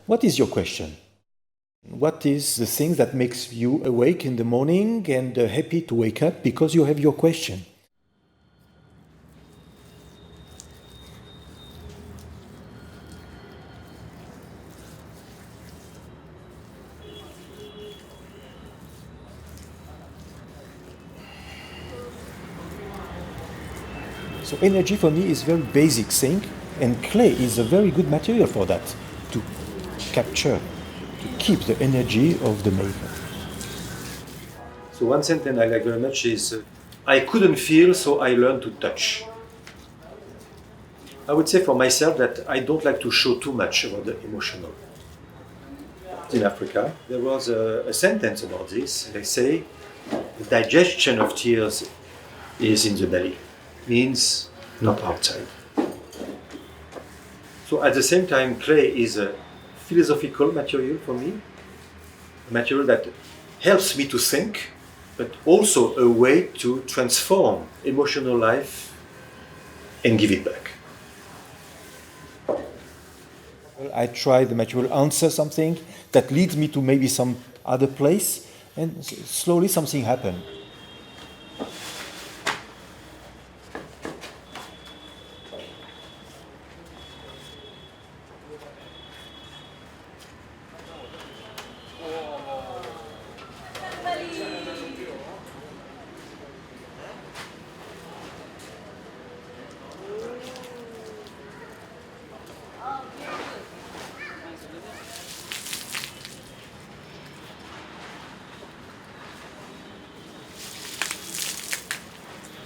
What is your question? What is the thing that makes you awake in the morning and happy to wake up because you have your question? So energy for me is a very basic thing, and clay is a very good material for that, to capture, to keep the energy of the maker. So one sentence I like very much is, I couldn't feel, so I learned to touch. I would say for myself that I don't like to show too much about the emotional. In Africa, there was a sentence about this. They say, the digestion of tears is in the belly, means not outside. So at the same time, clay is a philosophical material for me, a material that helps me to think, but also a way to transform emotional life and give it back. I try the material answer something that leads me to maybe some other place, and slowly something happens.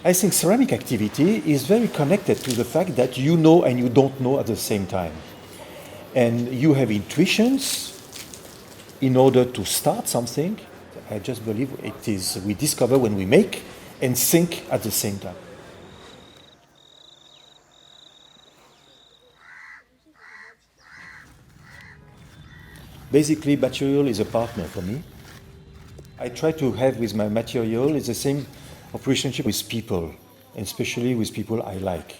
I think ceramic activity is very connected to the fact that you know and you don't know at the same time. And you have intuitions in order to start something. I just believe it is we discover when we make and think at the same time. Basically, material is a partner for me. I try to have with my material is the same of relationship with people, and especially with people I like.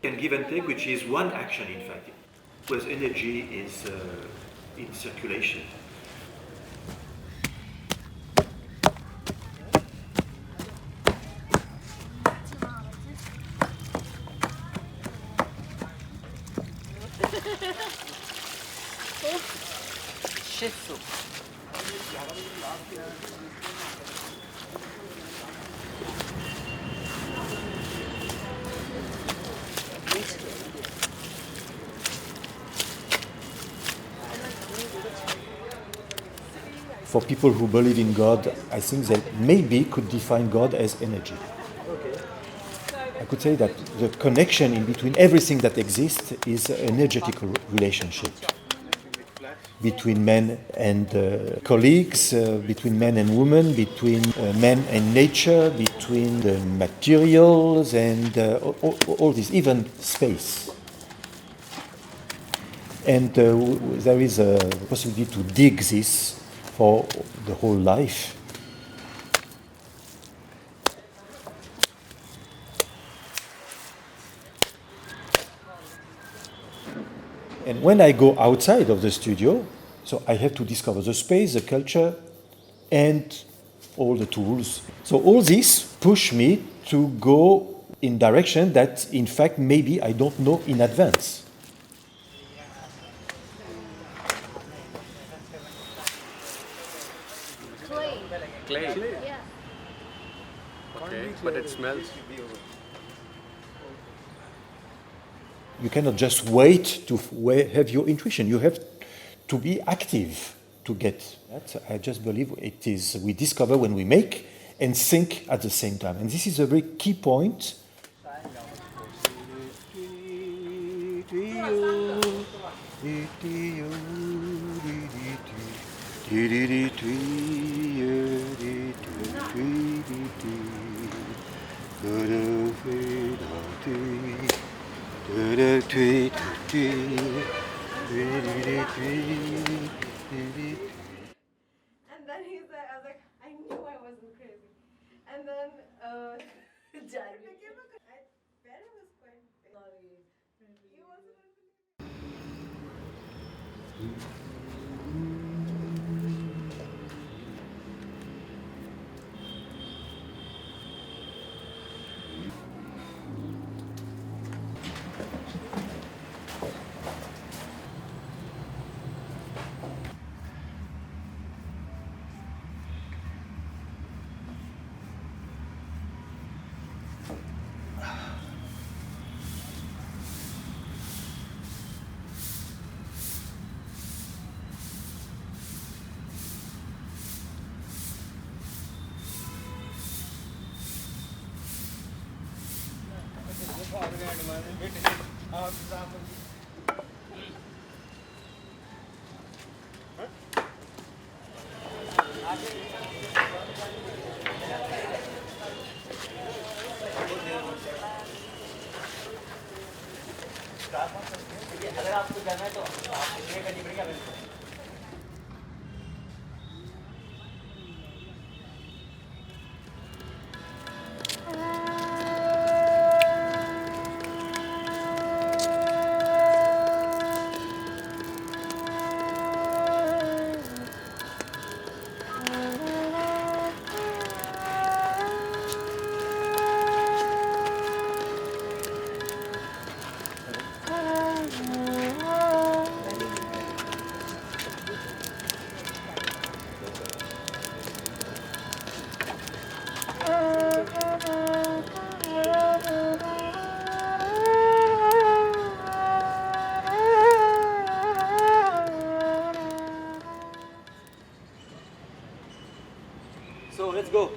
Can give and take, which is one action in fact, because energy is in circulation. For people who believe in God, I think they maybe could define God as energy. I could say that the connection in between everything that exists is an energetical relationship between men and colleagues, between men and women, between men and nature, between the materials and all this, even space. And there is a possibility to dig this for the whole life. And when I go outside of the studio, so I have to discover the space, the culture, and all the tools. So all this push me to go in direction that, in fact, maybe I don't know in advance. Clay. Yeah. Okay, but it smells. You cannot just wait to have your intuition. You have to be active to get that. I just believe it is we discover when we make and think at the same time. And this is a very key point. And then he said, I was like, I knew I wasn't crazy. And then Jared became a I bet it was quite big. Sorry. He wasn't. So let's go.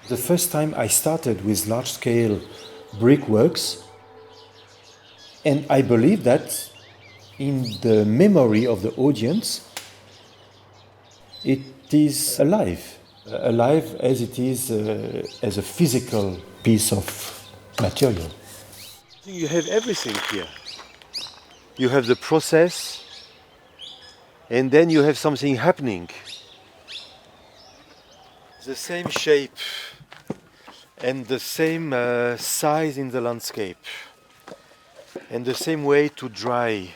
The first time I started with large-scale brickworks, and I believe that in the memory of the audience, it is alive as it is as a physical piece of material. You have everything here. You have the process, and then you have something happening. The same shape and the same size in the landscape and the same way to dry.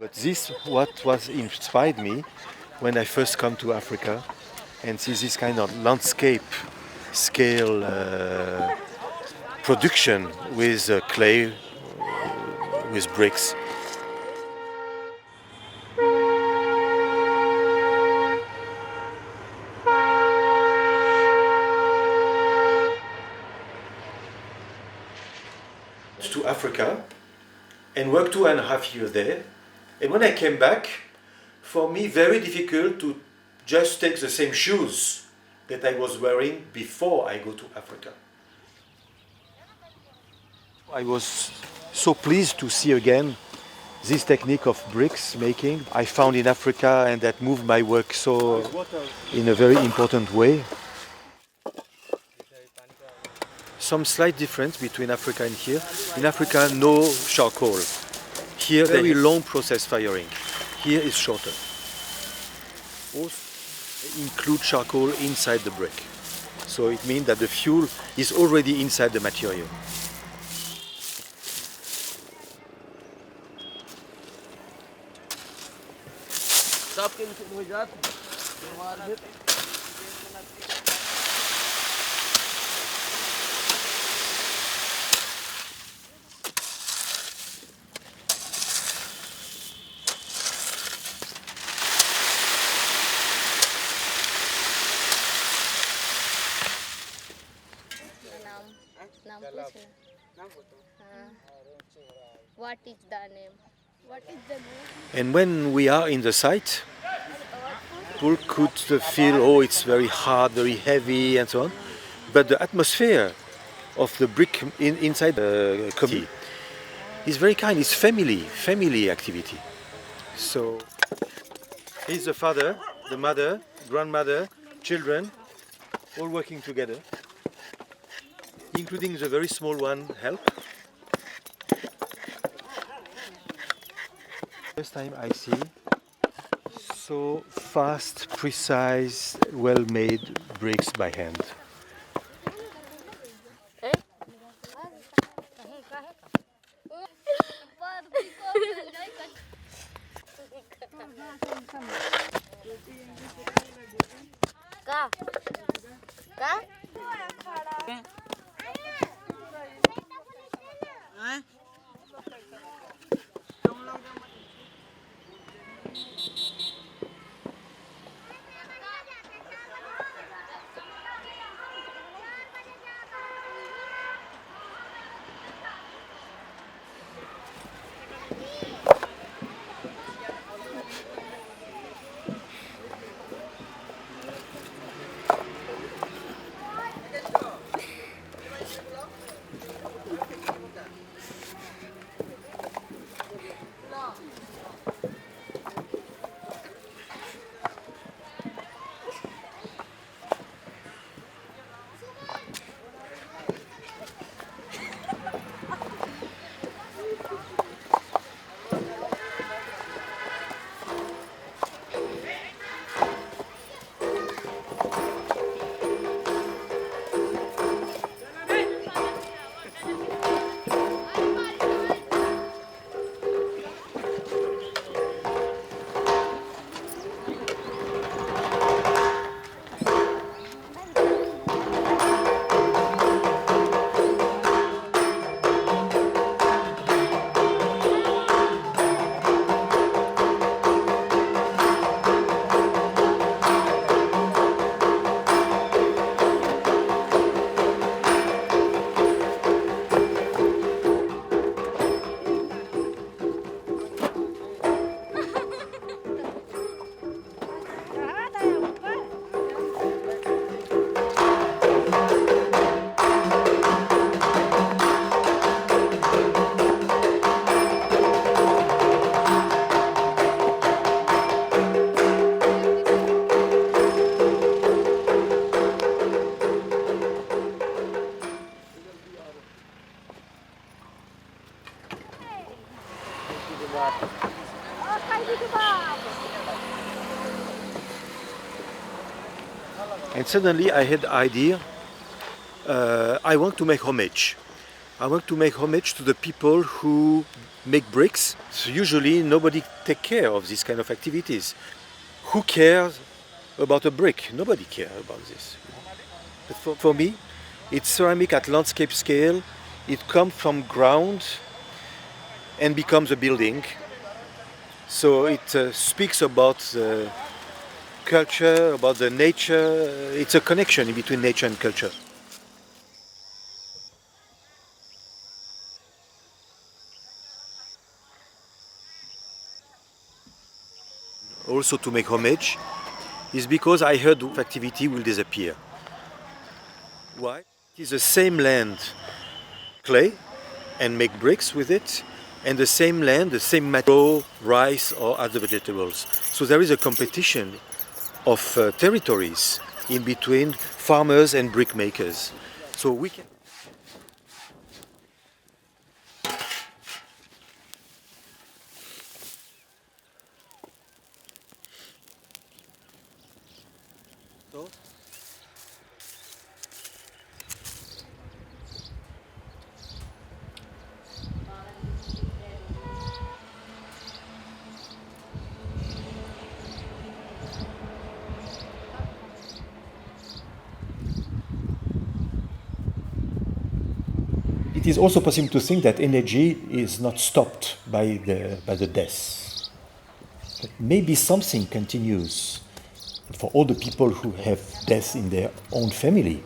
But this what was inspired me when I first come to Africa and see this kind of landscape scale production with clay, with bricks. To Africa and worked 2.5 years there, and when I came back, for me very difficult to just take the same shoes that I was wearing before I go to Africa. I was so pleased to see again this technique of bricks making I found in Africa, and that moved my work so in a very important way. Some slight difference between Africa and here. In Africa, no charcoal. Here, very long process firing. Here is shorter. also include charcoal inside the brick. So it means that the fuel is already inside the material. नाम पूछना हाँ what is the name And when we are in the site, people could feel, oh, it's very hard, very heavy, and so on. But the atmosphere of the brick inside the community is very kind. It's family activity. So here's the father, the mother, grandmother, children, all working together, including the very small one help. First time I see so fast, precise, well-made bricks by hand. And suddenly I had the idea, I want to make homage. I want to make homage to the people who make bricks. So usually nobody take care of these kind of activities. Who cares about a brick? Nobody cares about this. But for me, it's ceramic at landscape scale. It comes from ground and becomes a building. So it speaks about the culture, about the nature. It's a connection in between nature and culture. Also to make homage is because I heard the activity will disappear. Why? It is the same land, clay, and make bricks with it, and the same land, the same material, rice or other vegetables. So there is a competition of territories in between farmers and brick makers. So we can. photo. It is also possible to think that energy is not stopped by the death. That maybe something continues for all the people who have death in their own family.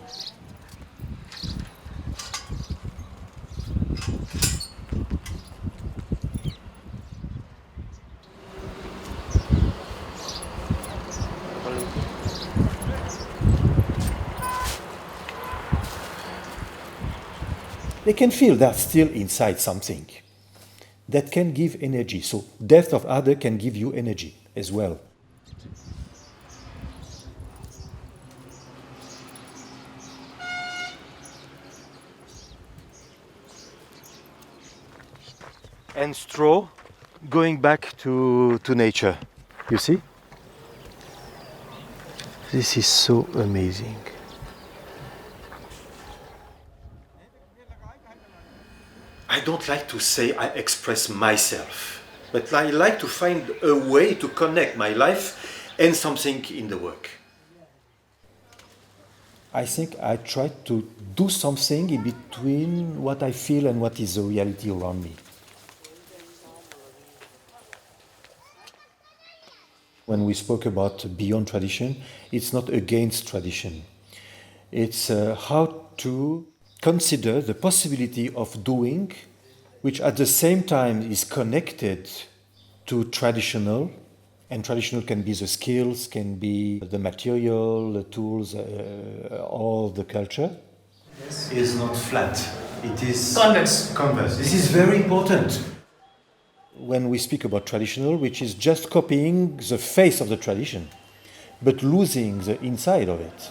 They can feel that still inside something that can give energy. So death of other can give you energy as well. And straw going back to nature. You see? This is so amazing. I don't like to say I express myself, but I like to find a way to connect my life and something in the work. I think I try to do something in between what I feel and what is the reality around me. When we spoke about beyond tradition, it's not against tradition. It's how to consider the possibility of doing, which at the same time is connected to traditional, and traditional can be the skills, can be the material, the tools, all the culture. Yes. Is not flat. It is convex. Convex. This is very important. When we speak about traditional, which is just copying the face of the tradition, but losing the inside of it.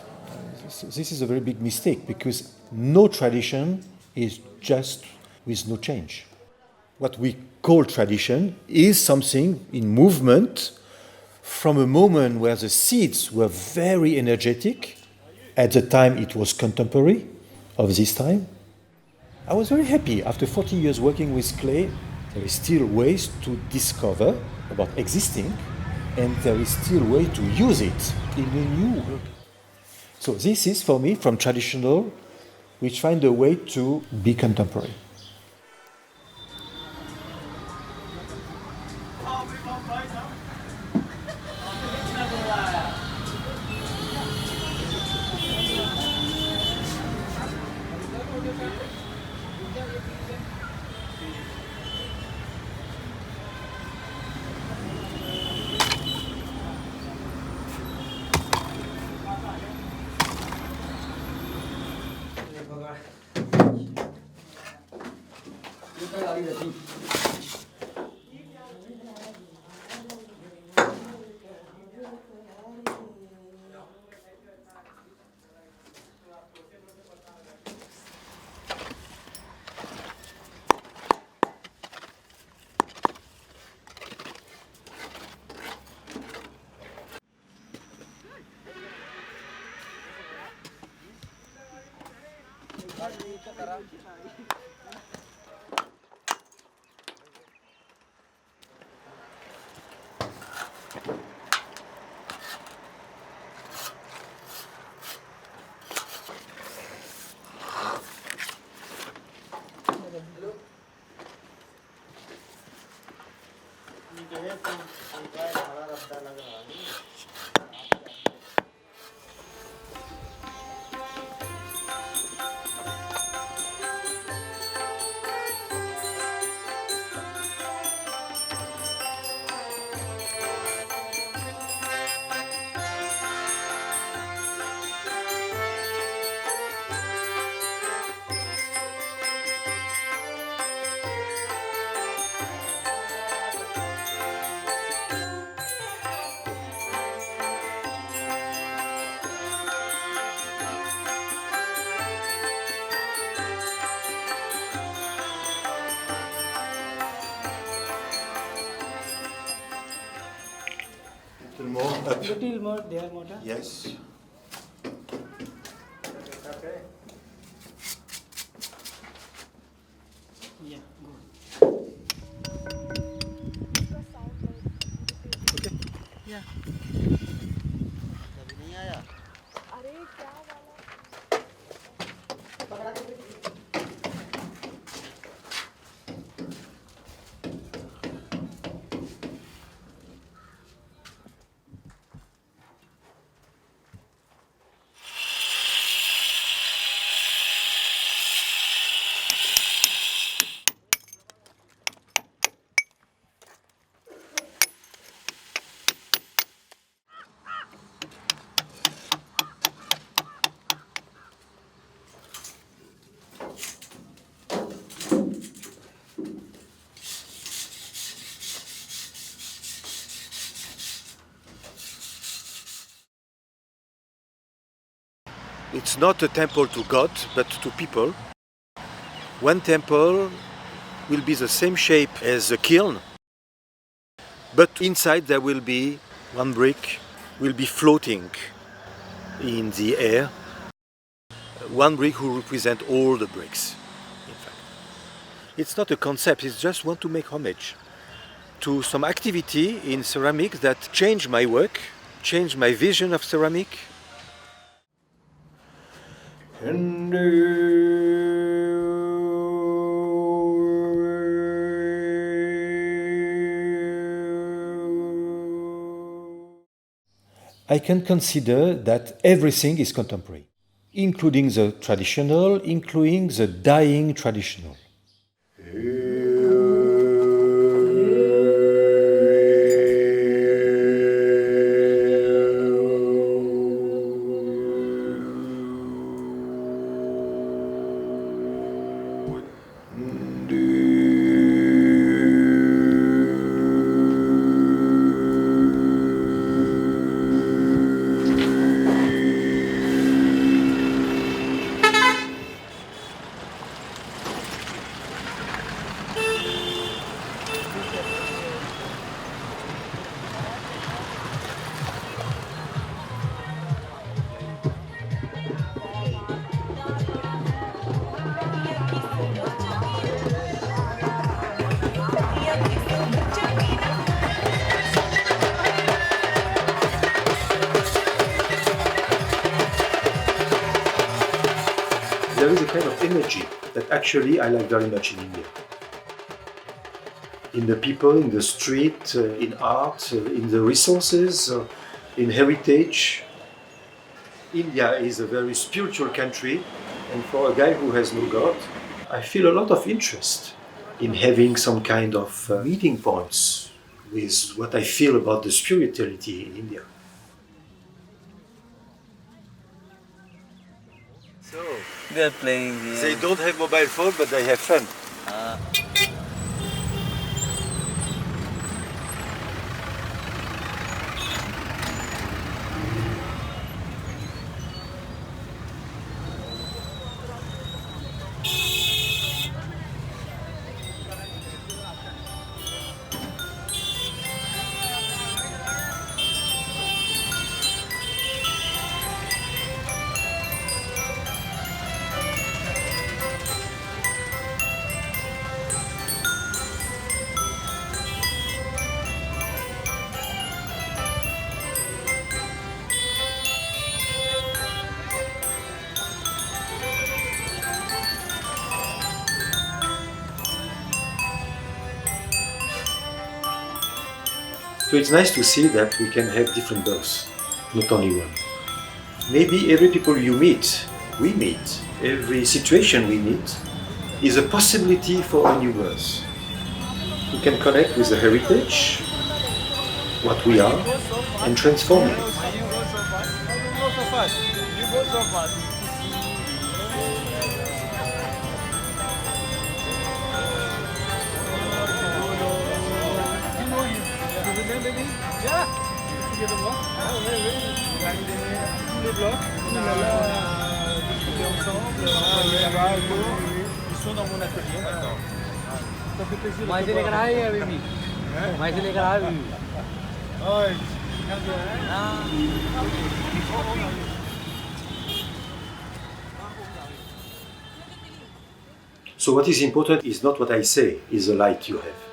This is a very big mistake because no tradition is just with no change. What we call tradition is something in movement from a moment where the seeds were very energetic. At the time, it was contemporary of this time. I was very happy. After 40 years working with clay, there is still ways to discover about existing, and there is still way to use it in a new way. So this is, for me, from traditional, which find a way to be contemporary. Little more up. Little more there, Mota. Yes. It's not a temple to God, but to people. One temple will be the same shape as a kiln, but inside there will be one brick will be floating in the air. One brick will represent all the bricks, in fact. It's not a concept, it's just want to make homage to some activity in ceramics that changed my work, changed my vision of ceramic. I can consider that everything is contemporary, including the traditional, including the dying traditional. There is a kind of energy that actually I like very much in India. In the people, in the street, in art, in the resources, in heritage. India is a very spiritual country, and for a guy who has no God, I feel a lot of interest in having some kind of meeting points with what I feel about the spirituality in India. So, They are playing here. they don't have mobile phone, but they have fun. So it's nice to see that we can have different births, not only one. Maybe every people you meet, we meet, every situation we meet, is a possibility for a new birth. We can connect with the heritage, what we are, and transform it. मैं इसे लेकर आया अभी भी मैं इसे लेकर आया अभी So what is important is not what I say, is the light you have.